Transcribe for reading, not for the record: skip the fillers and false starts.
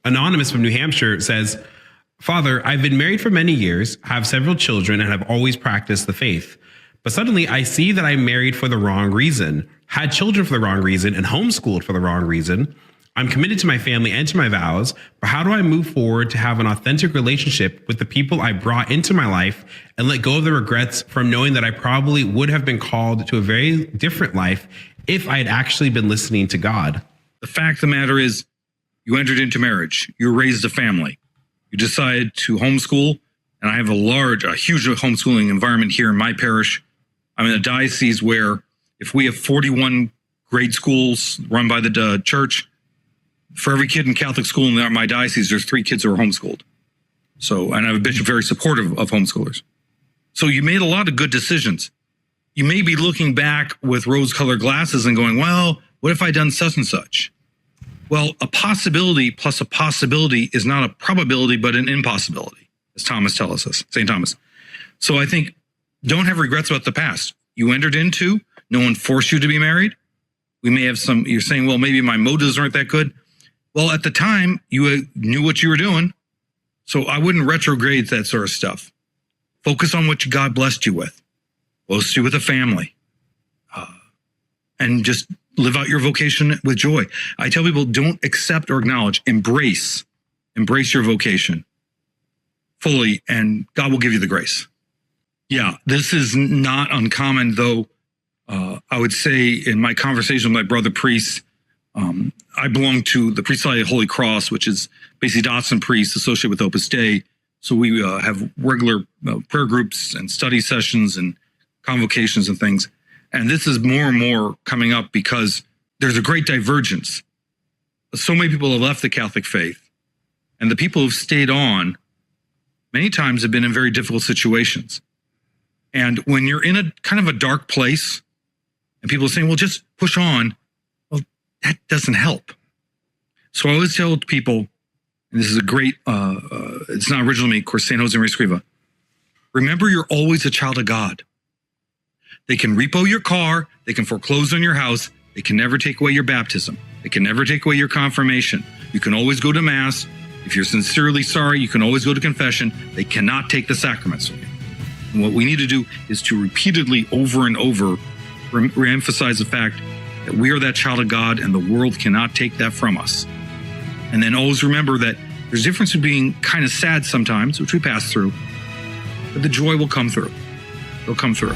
Anonymous from New Hampshire says, Father, I've been married for many years, have several children, and have always practiced the faith. But suddenly I see that I'm married for the wrong reason, had children for the wrong reason, and homeschooled for the wrong reason. I'm committed to my family and to my vows, but how do I move forward to have an authentic relationship with the people I brought into my life and let go of the regrets from knowing that I probably would have been called to a very different life if I had actually been listening to God? The fact of the matter is, you entered into marriage, you raised a family, you decided to homeschool, and I have a huge homeschooling environment here in my parish. I'm in a diocese where if we have 41 grade schools run by the church, for every kid in Catholic school in my diocese, there's 3 kids who are homeschooled. So, and I have a bishop very supportive of homeschoolers. So you made a lot of good decisions. You may be looking back with rose-colored glasses and going, well, what if I done such and such? Well, a possibility plus a possibility is not a probability, but an impossibility, as Thomas tells us, St. Thomas. So I think don't have regrets about the past. You entered into, no one forced you to be married. We may have some, you're saying, well, maybe my motives aren't that good. Well, at the time, you knew what you were doing, so I wouldn't retrograde that sort of stuff. Focus on what God blessed you with, blessed you with a family, and just live out your vocation with joy. I tell people, don't accept or acknowledge, embrace your vocation fully, and God will give you the grace. Yeah, this is not uncommon, though. I would say in my conversation with my brother priests, I belong to the Priest Society of Holy Cross, which is basically Dotson priests associated with Opus Dei. So we have regular prayer groups and study sessions and convocations and things. And this is more and more coming up because there's a great divergence. So many people have left the Catholic faith, and the people who've stayed on many times have been in very difficult situations. And when you're in a kind of a dark place and people are saying, well, just push on, that doesn't help. So I always tell people, and this is a great, it's not original to me, of course, St. Jose Maria Escriva, remember you're always a child of God. They can repo your car, they can foreclose on your house, they can never take away your baptism, they can never take away your confirmation. You can always go to Mass. If you're sincerely sorry, you can always go to confession. They cannot take the sacraments from you. And what we need to do is to repeatedly, over and over, re-emphasize the fact that we are that child of God and the world cannot take that from us. And then always remember that there's a difference in being kind of sad sometimes, which we pass through, but the joy will come through. It'll come through.